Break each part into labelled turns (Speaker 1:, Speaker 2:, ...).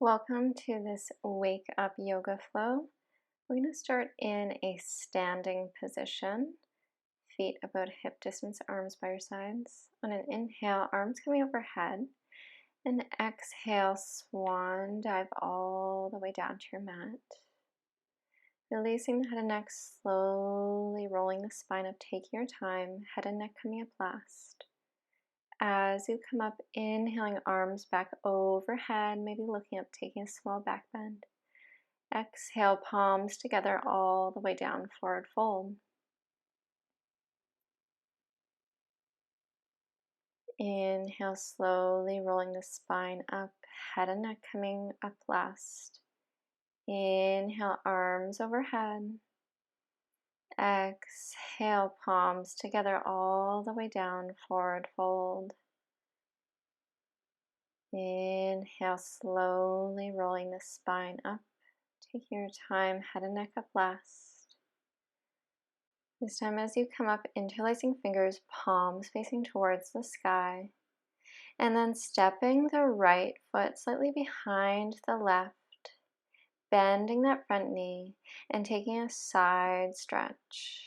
Speaker 1: Welcome to this Wake Up Yoga Flow. We're going to start in a standing position, feet about hip distance, arms by your sides. On an inhale, arms coming overhead. And exhale, swan dive all the way down to your mat. Releasing the head and neck, slowly rolling the spine up, taking your time, head and neck coming up last. As you come up, inhaling, arms back overhead, maybe looking up, taking a small back bend. Exhale, palms together all the way down, forward fold. Inhale, slowly rolling the spine up, head and neck coming up last. Inhale, arms overhead. Exhale, palms together all the way down, forward fold. Inhale, slowly rolling the spine up. Take your time, head and neck up last. This time as you come up, interlacing fingers, palms facing towards the sky. And then stepping the right foot slightly behind the left, bending that front knee and taking a side stretch.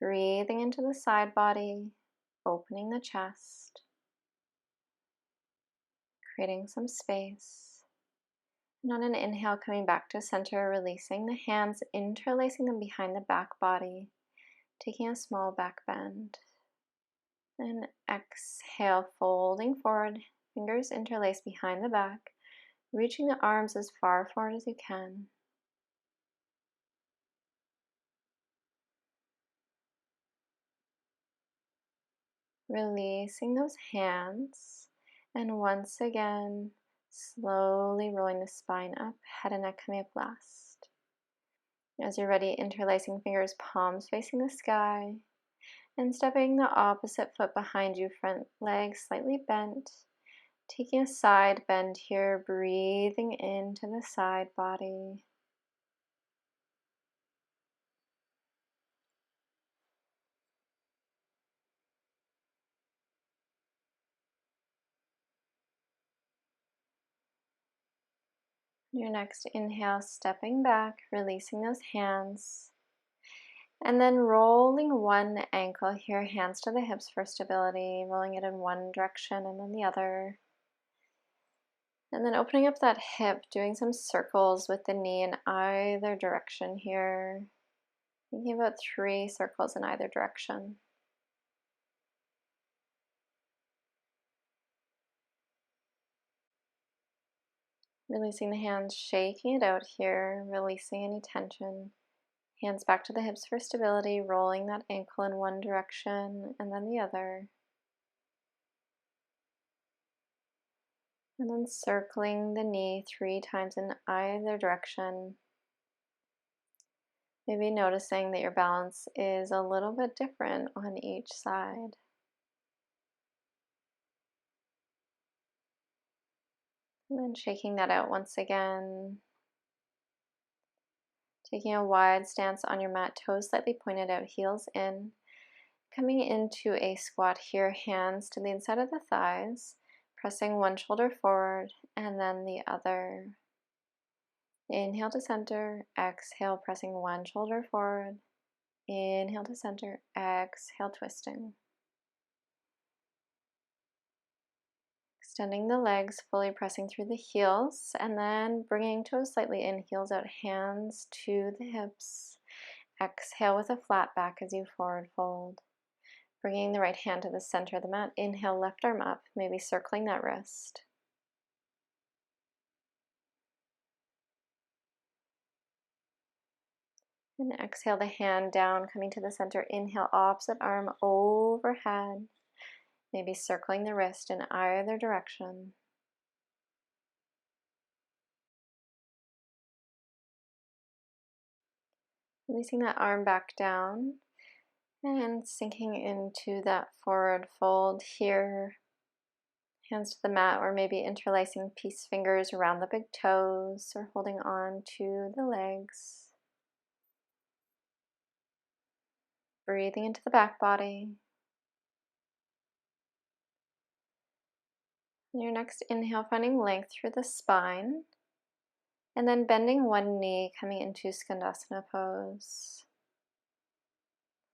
Speaker 1: Breathing into the side body, opening the chest, creating some space. And on an inhale, coming back to center, releasing the hands, interlacing them behind the back body, taking a small back bend. And exhale, folding forward, fingers interlaced behind the back, reaching the arms as far forward as you can. Releasing those hands, and once again, slowly rolling the spine up, head and neck coming up last. As you're ready, interlacing fingers, palms facing the sky, and stepping the opposite foot behind you, front leg slightly bent. Taking a side bend here, breathing into the side body. Your next inhale, stepping back, releasing those hands. And then rolling one ankle here, hands to the hips for stability, rolling it in one direction and then the other. And then opening up that hip, doing some circles with the knee in either direction here. Thinking about 3 circles in either direction. Releasing the hands, shaking it out here, releasing any tension. Hands back to the hips for stability, rolling that ankle in one direction and then the other. And then circling the knee 3 times in either direction. Maybe noticing that your balance is a little bit different on each side. And then shaking that out once again. Taking a wide stance on your mat, toes slightly pointed out, heels in. Coming into a squat here, hands to the inside of the thighs. Pressing one shoulder forward and then the other. Inhale to center, exhale, pressing one shoulder forward. Inhale to center, exhale, twisting. Extending the legs, fully pressing through the heels, and then bringing toes slightly in, heels out, hands to the hips. Exhale with a flat back as you forward fold. Bringing the right hand to the center of the mat. Inhale, left arm up, maybe circling that wrist. And exhale the hand down, coming to the center. Inhale, opposite arm overhead. Maybe circling the wrist in either direction. Releasing that arm back down and sinking into that forward fold here. Hands to the mat, or maybe interlacing peace fingers around the big toes or holding on to the legs. Breathing into the back body. And your next inhale, finding length through the spine. And then bending one knee, coming into Skandasana Pose.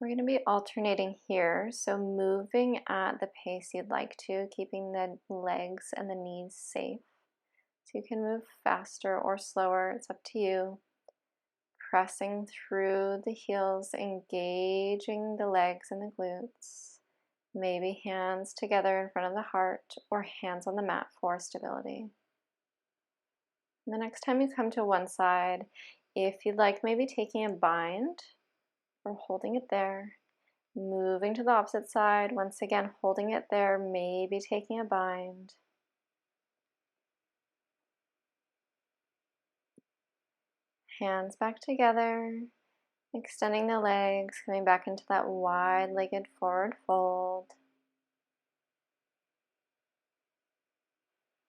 Speaker 1: We're going to be alternating here, so moving at the pace you'd like to, keeping the legs and the knees safe. So you can move faster or slower, it's up to you. Pressing through the heels, engaging the legs and the glutes. Maybe hands together in front of the heart or hands on the mat for stability. And the next time you come to one side, if you'd like, maybe taking a bind or holding it there. Moving to the opposite side, once again holding it there, maybe taking a bind. Hands back together, extending the legs, coming back into that wide-legged forward fold.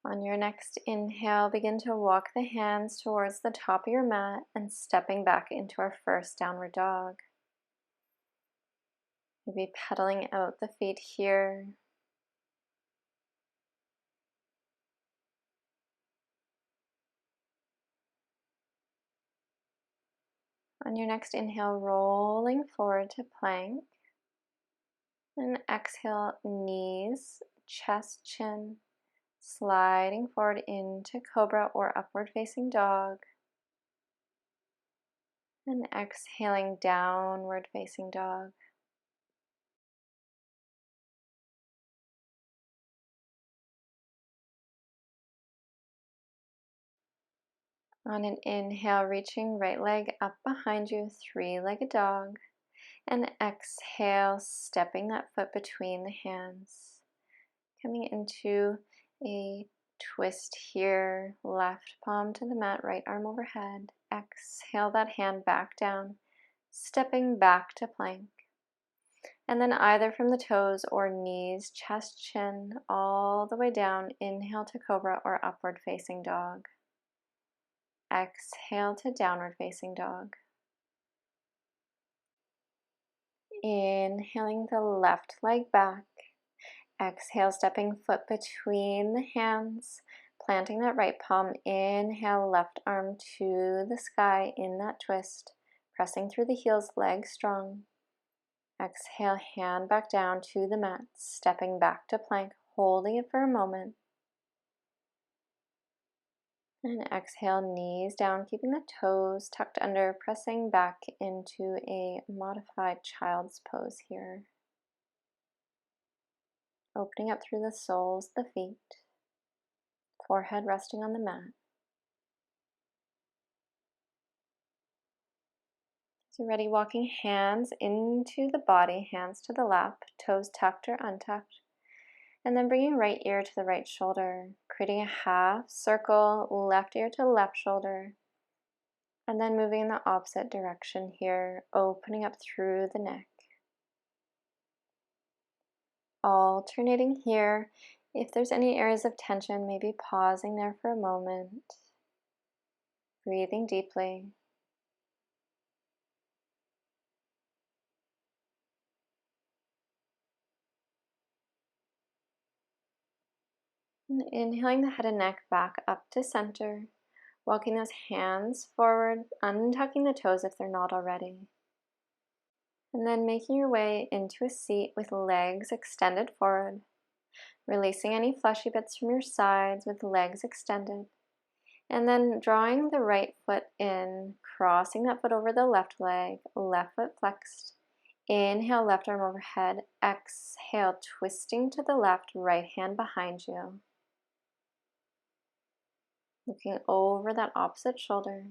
Speaker 1: On your next inhale, begin to walk the hands towards the top of your mat and stepping back into our first downward dog. Maybe pedaling out the feet here. On your next inhale, rolling forward to plank. And exhale, knees, chest, chin, sliding forward into cobra or upward facing dog. And exhaling, downward facing dog. On an inhale, reaching right leg up behind you, three-legged dog. And exhale, stepping that foot between the hands. Coming into a twist here, left palm to the mat, right arm overhead. Exhale that hand back down, stepping back to plank. And then either from the toes or knees, chest, chin, all the way down, inhale to cobra or upward facing dog. Exhale to downward facing dog. Inhaling the left leg back. Exhale, stepping foot between the hands, planting that right palm. Inhale, left arm to the sky in that twist, pressing through the heels, legs strong. Exhale, hand back down to the mat, stepping back to plank, holding it for a moment. And exhale, knees down, keeping the toes tucked under, pressing back into a modified child's pose here. Opening up through the soles of the feet, forehead resting on the mat. So ready, walking hands into the body, hands to the lap, toes tucked or untucked. And then bringing right ear to the right shoulder, creating a half circle, left ear to left shoulder. And then moving in the opposite direction here, opening up through the neck. Alternating here. If there's any areas of tension, maybe pausing there for a moment. Breathing deeply. And inhaling the head and neck back up to center. Walking those hands forward, untucking the toes if they're not already. And then making your way into a seat with legs extended forward. Releasing any fleshy bits from your sides with legs extended. And then drawing the right foot in, crossing that foot over the left leg, left foot flexed. Inhale, left arm overhead. Exhale, twisting to the left, right hand behind you. Looking over that opposite shoulder.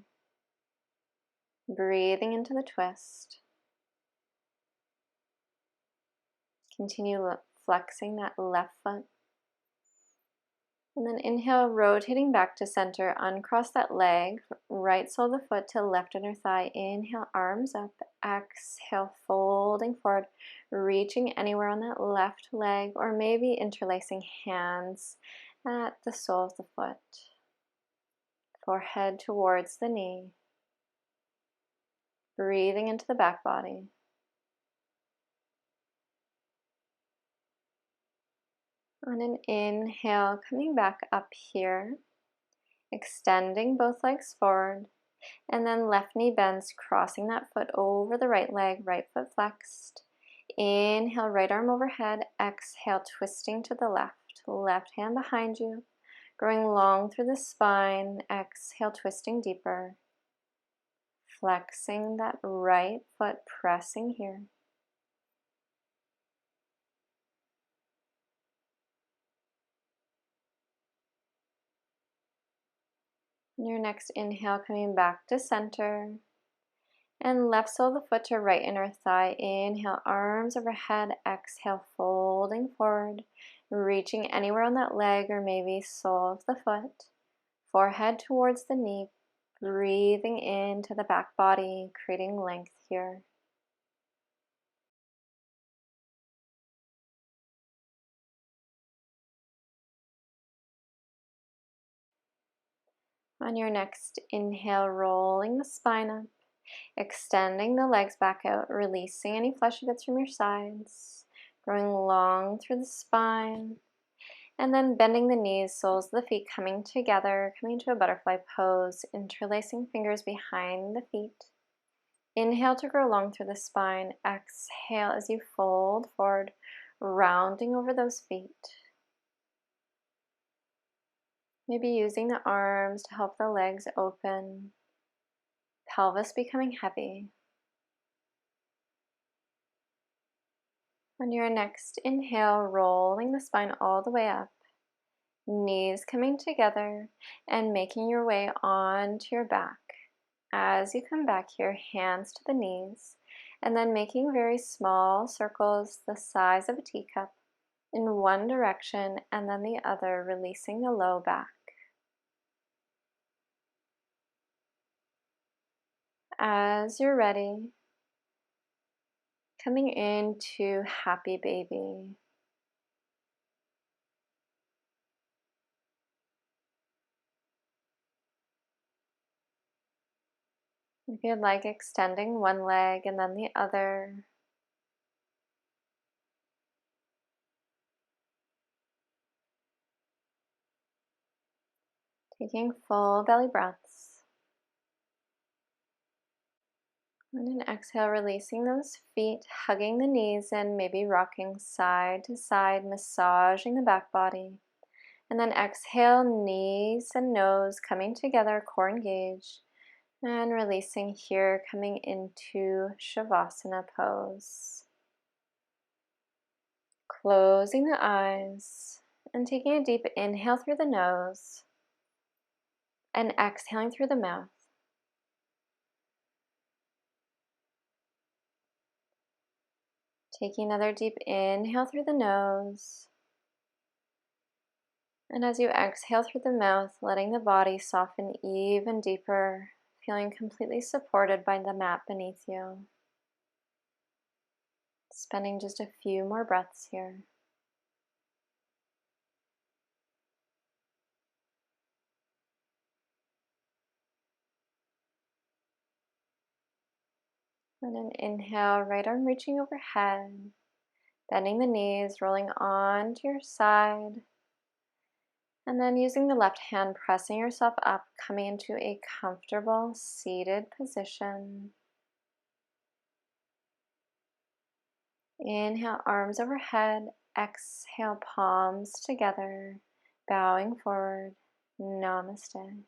Speaker 1: Breathing into the twist. Continue flexing that left foot. And then inhale, rotating back to center. Uncross that leg, right sole of the foot to left inner thigh. Inhale, arms up. Exhale, folding forward, reaching anywhere on that left leg, or maybe interlacing hands at the sole of the foot. Forehead towards the knee. Breathing into the back body. On an inhale, coming back up here, Extending both legs forward, and then left knee bends, crossing that foot over the right leg, right foot flexed. Inhale, right arm overhead. Exhale, twisting to the left. Left hand behind you, growing long through the spine. Exhale, twisting deeper. Flexing that right foot, pressing here. On your next inhale, coming back to center. And left sole of the foot to right inner thigh. Inhale, arms overhead. Exhale, folding forward. Reaching anywhere on that leg or maybe sole of the foot. Forehead towards the knee. Breathing into the back body, creating length here. On your next inhale, rolling the spine up. Extending the legs back out, releasing any fleshy bits from your sides. Growing long through the spine. And then bending the knees, soles of the feet coming together, coming to a butterfly pose, interlacing fingers behind the feet. Inhale to grow long through the spine. Exhale as you fold forward, rounding over those feet. Maybe using the arms to help the legs open, pelvis becoming heavy. On your next inhale, rolling the spine all the way up. Knees coming together and making your way onto your back. As you come back here, hands to the knees, and then making very small circles the size of a teacup in one direction and then the other, releasing the low back. As you're ready, coming into happy baby. If you'd like, extending one leg and then the other. Taking full belly breaths. And an exhale, releasing those feet, hugging the knees and maybe rocking side to side, massaging the back body. And then exhale, knees and nose coming together, core engaged. And releasing here, coming into Shavasana Pose. Closing the eyes and taking a deep inhale through the nose and exhaling through the mouth. Taking another deep inhale through the nose. And as you exhale through the mouth, letting the body soften even deeper, feeling completely supported by the mat beneath you. Spending just a few more breaths here. And an inhale, right arm reaching overhead, bending the knees, rolling onto your side. And then using the left hand, pressing yourself up, coming into a comfortable seated position. Inhale, arms overhead. Exhale, palms together, bowing forward. Namaste.